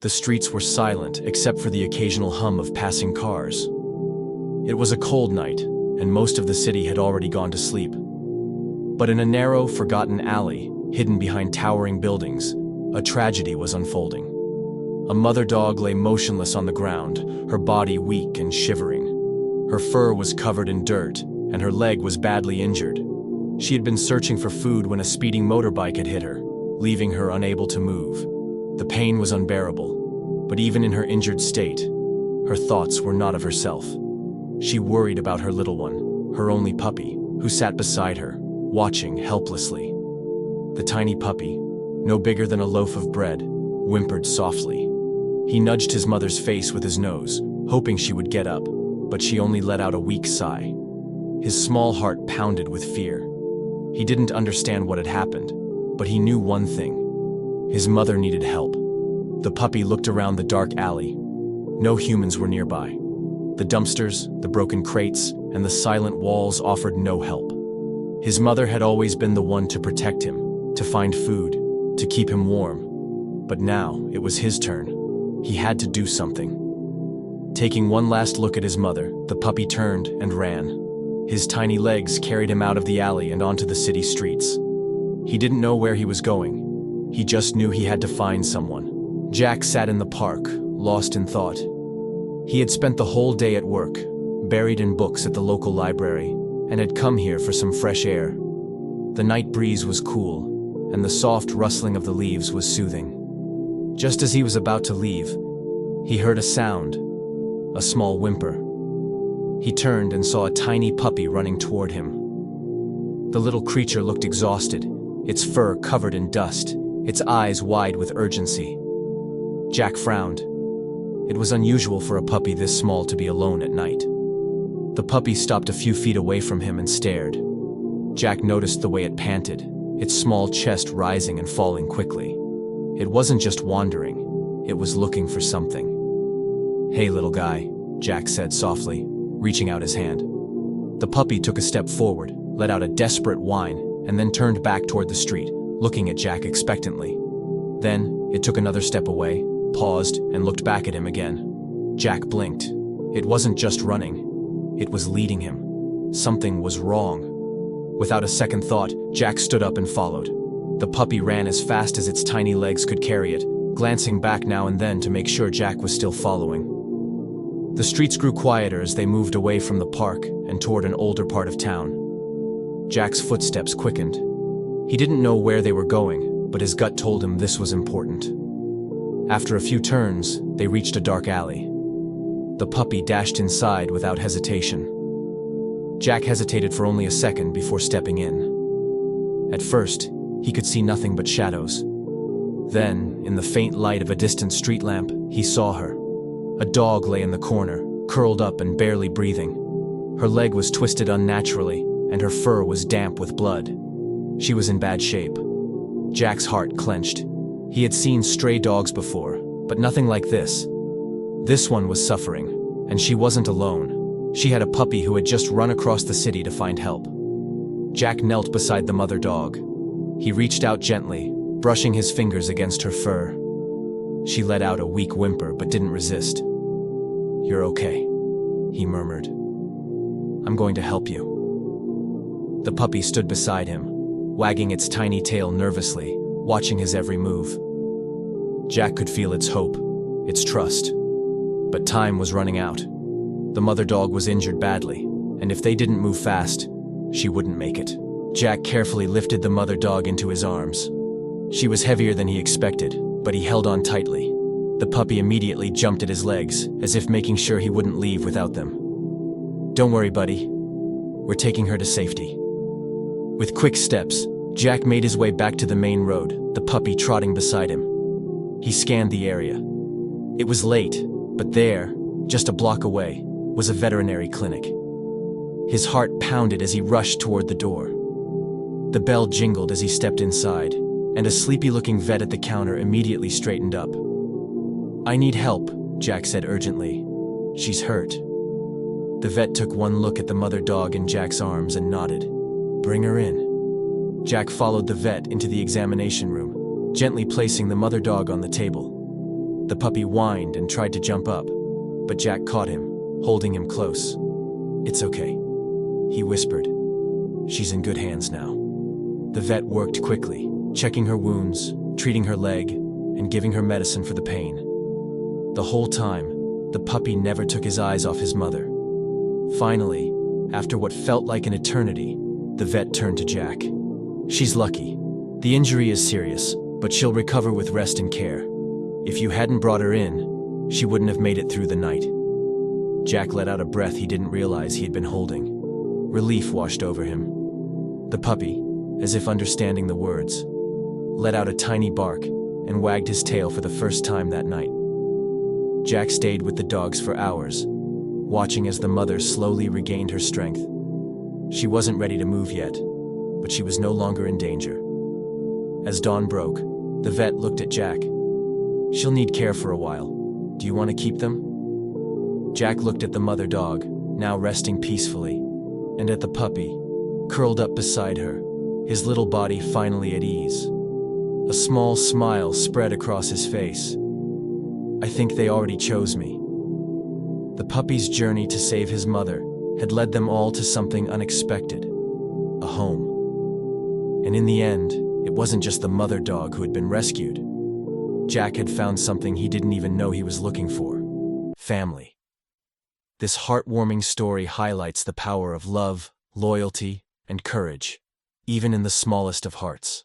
The streets were silent except for the occasional hum of passing cars. It was a cold night, and most of the city had already gone to sleep. But in a narrow, forgotten alley, hidden behind towering buildings, a tragedy was unfolding. A mother dog lay motionless on the ground, her body weak and shivering. Her fur was covered in dirt, and her leg was badly injured. She had been searching for food when a speeding motorbike had hit her, leaving her unable to move. The pain was unbearable, but even in her injured state, her thoughts were not of herself. She worried about her little one, her only puppy, who sat beside her, watching helplessly. The tiny puppy, no bigger than a loaf of bread, whimpered softly. He nudged his mother's face with his nose, hoping she would get up, but she only let out a weak sigh. His small heart pounded with fear. He didn't understand what had happened, but he knew one thing. His mother needed help. The puppy looked around the dark alley. No humans were nearby. The dumpsters, the broken crates, and the silent walls offered no help. His mother had always been the one to protect him, to find food, to keep him warm. But now it was his turn. He had to do something. Taking one last look at his mother, the puppy turned and ran. His tiny legs carried him out of the alley and onto the city streets. He didn't know where he was going. He just knew he had to find someone. Jack sat in the park, lost in thought. He had spent the whole day at work, buried in books at the local library, and had come here for some fresh air. The night breeze was cool, and the soft rustling of the leaves was soothing. Just as he was about to leave, he heard a sound, a small whimper. He turned and saw a tiny puppy running toward him. The little creature looked exhausted, its fur covered in dust, its eyes wide with urgency. Jack frowned. It was unusual for a puppy this small to be alone at night. The puppy stopped a few feet away from him and stared. Jack noticed the way it panted, its small chest rising and falling quickly. It wasn't just wandering, it was looking for something. "Hey, little guy," Jack said softly, reaching out his hand. The puppy took a step forward, let out a desperate whine, and then turned back toward the street, looking at Jack expectantly. Then, it took another step away, paused, and looked back at him again. Jack blinked. It wasn't just running. It was leading him. Something was wrong. Without a second thought, Jack stood up and followed. The puppy ran as fast as its tiny legs could carry it, glancing back now and then to make sure Jack was still following. The streets grew quieter as they moved away from the park and toward an older part of town. Jack's footsteps quickened. He didn't know where they were going, but his gut told him this was important. After a few turns, they reached a dark alley. The puppy dashed inside without hesitation. Jack hesitated for only a second before stepping in. At first, he could see nothing but shadows. Then, in the faint light of a distant street lamp, he saw her. A dog lay in the corner, curled up and barely breathing. Her leg was twisted unnaturally, and her fur was damp with blood. She was in bad shape. Jack's heart clenched. He had seen stray dogs before, but nothing like this. This one was suffering, and she wasn't alone. She had a puppy who had just run across the city to find help. Jack knelt beside the mother dog. He reached out gently, brushing his fingers against her fur. She let out a weak whimper but didn't resist. "You're okay," he murmured. "I'm going to help you." The puppy stood beside him, wagging its tiny tail nervously, watching his every move. Jack could feel its hope, its trust. But time was running out. The mother dog was injured badly, and if they didn't move fast, she wouldn't make it. Jack carefully lifted the mother dog into his arms. She was heavier than he expected, but he held on tightly. The puppy immediately jumped at his legs, as if making sure he wouldn't leave without them. "Don't worry, buddy. We're taking her to safety." With quick steps, Jack made his way back to the main road, the puppy trotting beside him. He scanned the area. It was late, but there, just a block away, was a veterinary clinic. His heart pounded as he rushed toward the door. The bell jingled as he stepped inside, and a sleepy-looking vet at the counter immediately straightened up. "I need help," Jack said urgently. "She's hurt." The vet took one look at the mother dog in Jack's arms and nodded. "Bring her in." Jack followed the vet into the examination room, gently placing the mother dog on the table. The puppy whined and tried to jump up, but Jack caught him, holding him close. "It's okay," he whispered. "She's in good hands now." The vet worked quickly, checking her wounds, treating her leg, and giving her medicine for the pain. The whole time, the puppy never took his eyes off his mother. Finally, after what felt like an eternity, the vet turned to Jack. "She's lucky. The injury is serious, but she'll recover with rest and care. If you hadn't brought her in, she wouldn't have made it through the night." Jack let out a breath he didn't realize he had been holding. Relief washed over him. The puppy, as if understanding the words, let out a tiny bark and wagged his tail for the first time that night. Jack stayed with the dogs for hours, watching as the mother slowly regained her strength. She wasn't ready to move yet, but she was no longer in danger. As dawn broke, the vet looked at Jack. "She'll need care for a while. Do you want to keep them?" Jack looked at the mother dog, now resting peacefully, and at the puppy, curled up beside her, his little body finally at ease. A small smile spread across his face. "I think they already chose me." The puppy's journey to save his mother had led them all to something unexpected, a home. And in the end, it wasn't just the mother dog who had been rescued. Jack had found something he didn't even know he was looking for: family. This heartwarming story highlights the power of love, loyalty, and courage, even in the smallest of hearts.